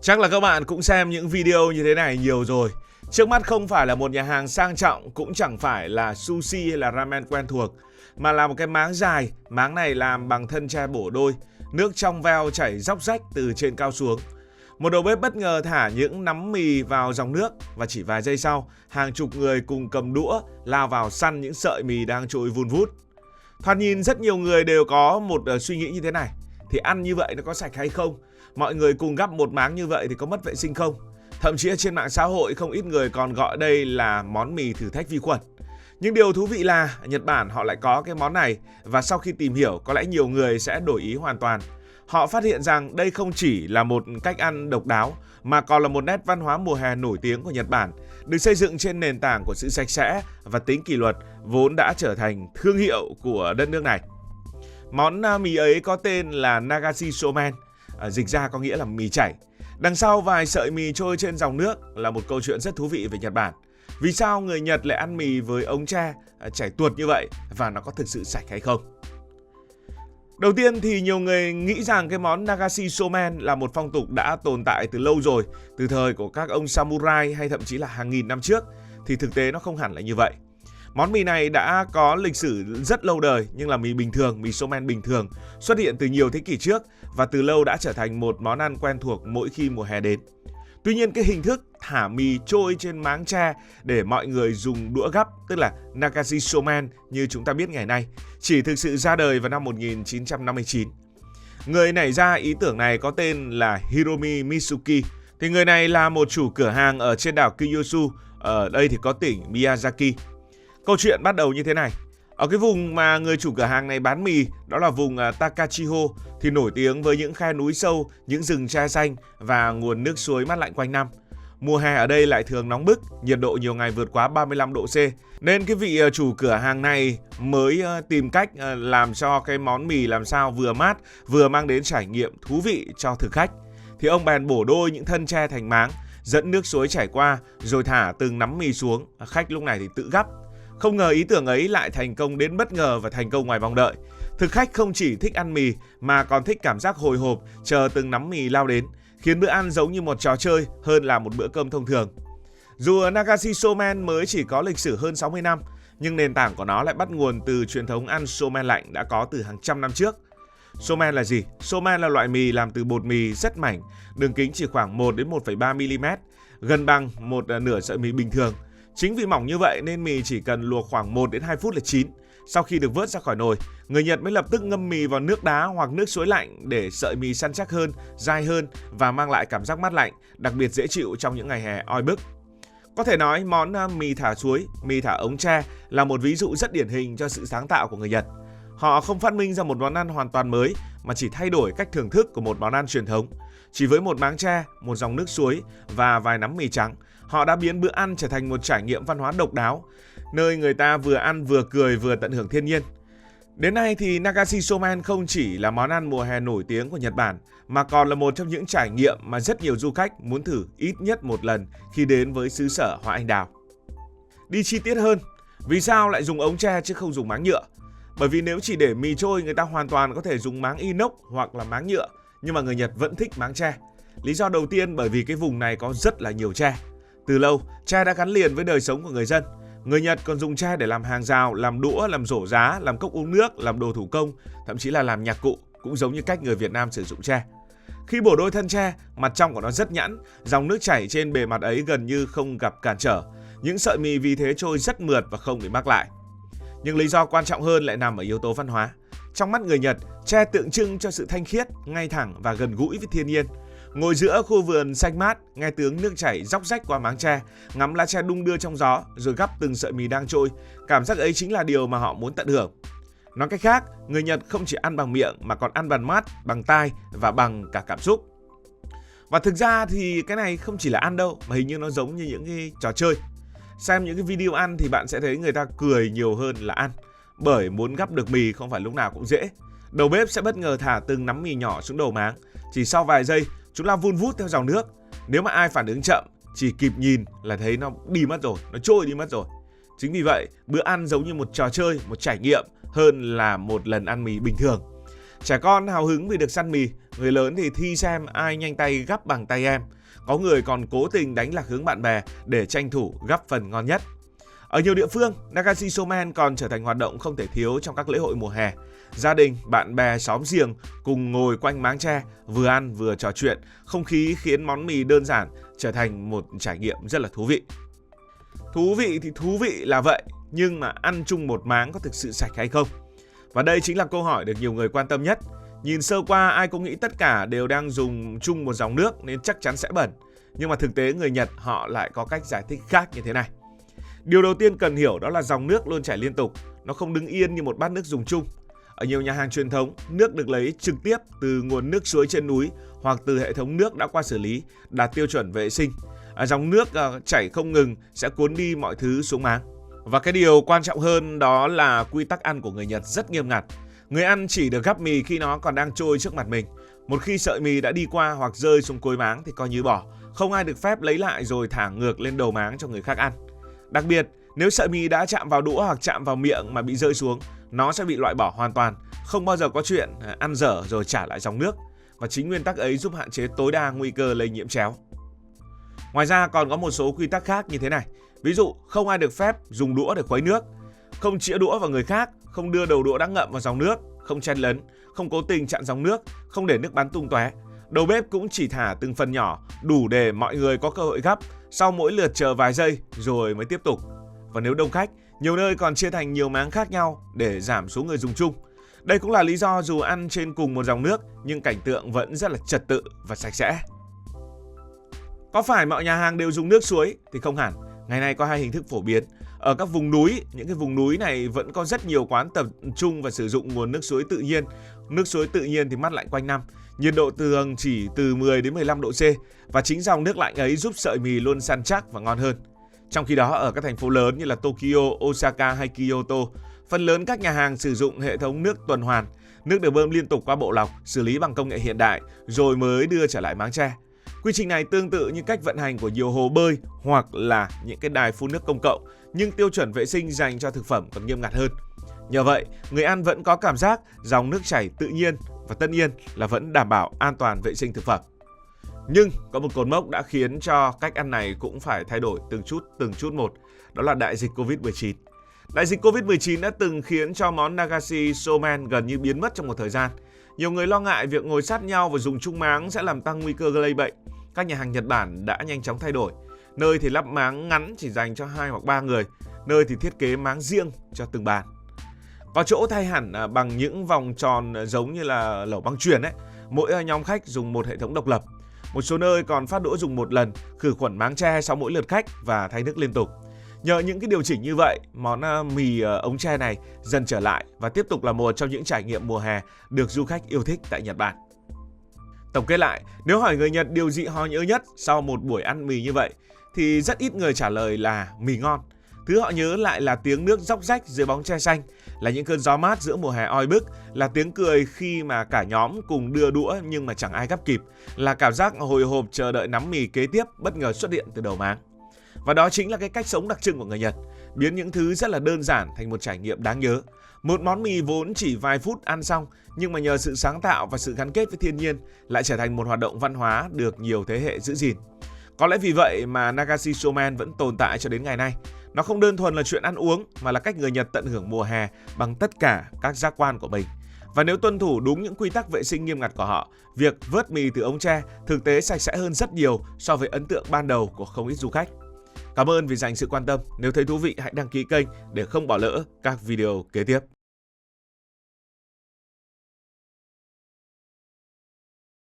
Chắc là các bạn cũng xem những video như thế này nhiều rồi. Trước mắt không phải là một nhà hàng sang trọng, cũng chẳng phải là sushi hay là ramen quen thuộc, mà là một cái máng dài. Máng này làm bằng thân tre bổ đôi, nước trong veo chảy róc rách từ trên cao xuống. Một đầu bếp bất ngờ thả những nắm mì vào dòng nước và chỉ vài giây sau, hàng chục người cùng cầm đũa lao vào săn những sợi mì đang trôi vun vút. Thoạt nhìn rất nhiều người đều có một suy nghĩ như thế này: thì ăn như vậy nó có sạch hay không? Mọi người cùng gắp một máng như vậy thì có mất vệ sinh không? Thậm chí trên mạng xã hội không ít người còn gọi đây là món mì thử thách vi khuẩn. Nhưng điều thú vị là Nhật Bản họ lại có cái món này, và sau khi tìm hiểu có lẽ nhiều người sẽ đổi ý hoàn toàn. Họ phát hiện rằng đây không chỉ là một cách ăn độc đáo mà còn là một nét văn hóa mùa hè nổi tiếng của Nhật Bản, được xây dựng trên nền tảng của sự sạch sẽ và tính kỷ luật vốn đã trở thành thương hiệu của đất nước này. Món mì ấy có tên là Nagashi Somen, dịch ra có nghĩa là mì chảy. Đằng sau vài sợi mì trôi trên dòng nước là một câu chuyện rất thú vị về Nhật Bản. Vì sao người Nhật lại ăn mì với ống tre chảy tuột như vậy, và nó có thực sự sạch hay không? Đầu tiên thì nhiều người nghĩ rằng cái món Nagashi Somen là một phong tục đã tồn tại từ lâu rồi, từ thời của các ông samurai hay thậm chí là hàng nghìn năm trước, thì thực tế nó không hẳn là như vậy. Món mì này đã có lịch sử rất lâu đời, nhưng là mì bình thường, mì somen bình thường, xuất hiện từ nhiều thế kỷ trước và từ lâu đã trở thành một món ăn quen thuộc mỗi khi mùa hè đến. Tuy nhiên cái hình thức thả mì trôi trên máng tre để mọi người dùng đũa gắp, tức là Nagashi Somen như chúng ta biết ngày nay, chỉ thực sự ra đời vào năm 1959. Người nảy ra ý tưởng này có tên là Hiromi Mitsuki. Thì người này là một chủ cửa hàng ở trên đảo Kyushu, ở đây thì có tỉnh Miyazaki. Câu chuyện bắt đầu như thế này. Ở cái vùng mà người chủ cửa hàng này bán mì, đó là vùng Takachiho, thì nổi tiếng với những khe núi sâu, những rừng tre xanh và nguồn nước suối mát lạnh quanh năm. Mùa hè ở đây lại thường nóng bức, nhiệt độ nhiều ngày vượt quá 35 độ C. Nên cái vị chủ cửa hàng này mới tìm cách làm cho cái món mì làm sao vừa mát, vừa mang đến trải nghiệm thú vị cho thực khách. Thì ông bèn bổ đôi những thân tre thành máng, dẫn nước suối chảy qua, rồi thả từng nắm mì xuống. Khách lúc này thì tự gắp. Không ngờ ý tưởng ấy lại thành công đến bất ngờ và thành công ngoài mong đợi. Thực khách không chỉ thích ăn mì mà còn thích cảm giác hồi hộp chờ từng nắm mì lao đến, khiến bữa ăn giống như một trò chơi hơn là một bữa cơm thông thường. Dù Nagashi Somen mới chỉ có lịch sử hơn 60 năm, nhưng nền tảng của nó lại bắt nguồn từ truyền thống ăn somen lạnh đã có từ hàng trăm năm trước. Somen là gì? Somen là loại mì làm từ bột mì rất mảnh, đường kính chỉ khoảng 1 đến 1,3 mm, gần bằng một nửa sợi mì bình thường. Chính vì mỏng như vậy nên mì chỉ cần luộc khoảng 1 đến 2 phút là chín. Sau khi được vớt ra khỏi nồi, người Nhật mới lập tức ngâm mì vào nước đá hoặc nước suối lạnh để sợi mì săn chắc hơn, dai hơn và mang lại cảm giác mát lạnh, đặc biệt dễ chịu trong những ngày hè oi bức. Có thể nói món mì thả suối, mì thả ống tre là một ví dụ rất điển hình cho sự sáng tạo của người Nhật. Họ không phát minh ra một món ăn hoàn toàn mới mà chỉ thay đổi cách thưởng thức của một món ăn truyền thống. Chỉ với một máng tre, một dòng nước suối và vài nắm mì trắng, họ đã biến bữa ăn trở thành một trải nghiệm văn hóa độc đáo, nơi người ta vừa ăn vừa cười vừa tận hưởng thiên nhiên. Đến nay thì Nagashi Somen không chỉ là món ăn mùa hè nổi tiếng của Nhật Bản, mà còn là một trong những trải nghiệm mà rất nhiều du khách muốn thử ít nhất một lần khi đến với xứ sở hoa anh đào. Đi chi tiết hơn, vì sao lại dùng ống tre chứ không dùng máng nhựa? Bởi vì nếu chỉ để mì trôi, người ta hoàn toàn có thể dùng máng inox hoặc là máng nhựa, nhưng mà người Nhật vẫn thích máng tre. Lý do đầu tiên bởi vì cái vùng này có rất là nhiều tre. Từ lâu, tre đã gắn liền với đời sống của người dân. Người Nhật còn dùng tre để làm hàng rào, làm đũa, làm rổ giá, làm cốc uống nước, làm đồ thủ công, thậm chí là làm nhạc cụ, cũng giống như cách người Việt Nam sử dụng tre. Khi bổ đôi thân tre, mặt trong của nó rất nhẵn, dòng nước chảy trên bề mặt ấy gần như không gặp cản trở. Những sợi mì vì thế trôi rất mượt và không bị mắc lại. Nhưng lý do quan trọng hơn lại nằm ở yếu tố văn hóa. Trong mắt người Nhật, tre tượng trưng cho sự thanh khiết, ngay thẳng và gần gũi với thiên nhiên. Ngồi giữa khu vườn xanh mát, nghe tiếng nước chảy róc rách qua máng tre, ngắm lá tre đung đưa trong gió, rồi gắp từng sợi mì đang trôi, cảm giác ấy chính là điều mà họ muốn tận hưởng. Nói cách khác, người Nhật không chỉ ăn bằng miệng mà còn ăn bằng mắt, bằng tai và bằng cả cảm xúc. Và thực ra thì cái này không chỉ là ăn đâu, mà hình như nó giống như những cái trò chơi. Xem những cái video ăn thì bạn sẽ thấy người ta cười nhiều hơn là ăn, bởi muốn gắp được mì không phải lúc nào cũng dễ. Đầu bếp sẽ bất ngờ thả từng nắm mì nhỏ xuống đầu máng, chỉ sau vài giây chúng lao vun vút theo dòng nước. Nếu mà ai phản ứng chậm, chỉ kịp nhìn là thấy nó đi mất rồi, nó trôi đi mất rồi. Chính vì vậy, bữa ăn giống như một trò chơi, một trải nghiệm hơn là một lần ăn mì bình thường. Trẻ con hào hứng vì được săn mì, người lớn thì thi xem ai nhanh tay gắp bằng tay em. Có người còn cố tình đánh lạc hướng bạn bè để tranh thủ gắp phần ngon nhất. Ở nhiều địa phương, Nagashi Showman còn trở thành hoạt động không thể thiếu trong các lễ hội mùa hè. Gia đình, bạn bè, xóm giềng cùng ngồi quanh máng tre, vừa ăn vừa trò chuyện, không khí khiến món mì đơn giản trở thành một trải nghiệm rất là thú vị. Thú vị thì thú vị là vậy, nhưng mà ăn chung một máng có thực sự sạch hay không? Và đây chính là câu hỏi được nhiều người quan tâm nhất. Nhìn sơ qua ai cũng nghĩ tất cả đều đang dùng chung một dòng nước nên chắc chắn sẽ bẩn. Nhưng mà thực tế người Nhật họ lại có cách giải thích khác như thế này. Điều đầu tiên cần hiểu đó là dòng nước luôn chảy liên tục, nó không đứng yên như một bát nước dùng chung. Ở nhiều nhà hàng truyền thống, nước được lấy trực tiếp từ nguồn nước suối trên núi hoặc từ hệ thống nước đã qua xử lý, đạt tiêu chuẩn vệ sinh. Dòng nước chảy không ngừng sẽ cuốn đi mọi thứ xuống máng. Và cái điều quan trọng hơn đó là quy tắc ăn của người Nhật rất nghiêm ngặt. Người ăn chỉ được gắp mì khi nó còn đang trôi trước mặt mình. Một khi sợi mì đã đi qua hoặc rơi xuống cối máng thì coi như bỏ. Không ai được phép lấy lại rồi thả ngược lên đầu máng cho người khác ăn. Đặc biệt, nếu sợi mì đã chạm vào đũa hoặc chạm vào miệng mà bị rơi xuống, nó sẽ bị loại bỏ hoàn toàn. Không bao giờ có chuyện ăn dở rồi trả lại dòng nước. Và chính nguyên tắc ấy giúp hạn chế tối đa nguy cơ lây nhiễm chéo. Ngoài ra còn có một số quy tắc khác như thế này. Ví dụ, không ai được phép dùng đũa để khuấy nước, không chĩa đũa vào người khác, không đưa đầu đũa đã ngậm vào dòng nước, không chen lấn, không cố tình chặn dòng nước, không để nước bắn tung tóe. Đầu bếp cũng chỉ thả từng phần nhỏ, đủ để mọi người có cơ hội gắp, sau mỗi lượt chờ vài giây rồi mới tiếp tục. Và nếu đông khách, nhiều nơi còn chia thành nhiều máng khác nhau để giảm số người dùng chung. Đây cũng là lý do dù ăn trên cùng một dòng nước nhưng cảnh tượng vẫn rất là trật tự và sạch sẽ. Có phải mọi nhà hàng đều dùng nước suối thì không hẳn. Ngày nay có hai hình thức phổ biến. Ở các vùng núi, những cái vùng núi này vẫn có rất nhiều quán tập trung và sử dụng nguồn nước suối tự nhiên. Nước suối tự nhiên thì mát lạnh quanh năm. Nhiệt độ thường chỉ từ 10 đến 15 độ C và chính dòng nước lạnh ấy giúp sợi mì luôn săn chắc và ngon hơn. Trong khi đó ở các thành phố lớn như là Tokyo, Osaka hay Kyoto, phần lớn các nhà hàng sử dụng hệ thống nước tuần hoàn. Nước được bơm liên tục qua bộ lọc, xử lý bằng công nghệ hiện đại rồi mới đưa trở lại máng tre. Quy trình này tương tự như cách vận hành của nhiều hồ bơi hoặc là những cái đài phun nước công cộng, nhưng tiêu chuẩn vệ sinh dành cho thực phẩm còn nghiêm ngặt hơn. Nhờ vậy, người ăn vẫn có cảm giác dòng nước chảy tự nhiên và tất nhiên là vẫn đảm bảo an toàn vệ sinh thực phẩm. Nhưng có một cột mốc đã khiến cho cách ăn này cũng phải thay đổi từng chút một, đó là đại dịch Covid-19. Đại dịch Covid-19 đã từng khiến cho món Nagashi Showman gần như biến mất trong một thời gian. Nhiều người lo ngại việc ngồi sát nhau và dùng chung máng sẽ làm tăng nguy cơ lây bệnh. Các nhà hàng Nhật Bản đã nhanh chóng thay đổi. Nơi thì lắp máng ngắn chỉ dành cho 2 hoặc 3 người, nơi thì thiết kế máng riêng cho từng bàn. Có chỗ thay hẳn bằng những vòng tròn giống như là lẩu băng chuyền ấy. Mỗi nhóm khách dùng một hệ thống độc lập. Một số nơi còn phát đũa dùng một lần, khử khuẩn máng tre sau mỗi lượt khách và thay nước liên tục. Nhờ những cái điều chỉnh như vậy, món mì ống tre này dần trở lại và tiếp tục là một trong những trải nghiệm mùa hè được du khách yêu thích tại Nhật Bản. Tổng kết lại, nếu hỏi người Nhật điều gì họ nhớ nhất sau một buổi ăn mì như vậy, thì rất ít người trả lời là mì ngon. Thứ họ nhớ lại là tiếng nước róc rách dưới bóng tre xanh, là những cơn gió mát giữa mùa hè oi bức, là tiếng cười khi mà cả nhóm cùng đưa đũa nhưng mà chẳng ai gắp kịp, là cảm giác hồi hộp chờ đợi nắm mì kế tiếp bất ngờ xuất hiện từ đầu máng. Và đó chính là cái cách sống đặc trưng của người Nhật, biến những thứ rất là đơn giản thành một trải nghiệm đáng nhớ. Một món mì vốn chỉ vài phút ăn xong, nhưng mà nhờ sự sáng tạo và sự gắn kết với thiên nhiên lại trở thành một hoạt động văn hóa được nhiều thế hệ giữ gìn. Có lẽ vì vậy mà Nagashi Showman vẫn tồn tại cho đến ngày nay. Nó không đơn thuần là chuyện ăn uống mà là cách người Nhật tận hưởng mùa hè bằng tất cả các giác quan của mình. Và nếu tuân thủ đúng những quy tắc vệ sinh nghiêm ngặt của họ, việc vớt mì từ ống tre thực tế sạch sẽ hơn rất nhiều so với ấn tượng ban đầu của không ít du khách. Cảm ơn vì dành sự quan tâm. Nếu thấy thú vị hãy đăng ký kênh để không bỏ lỡ các video kế tiếp.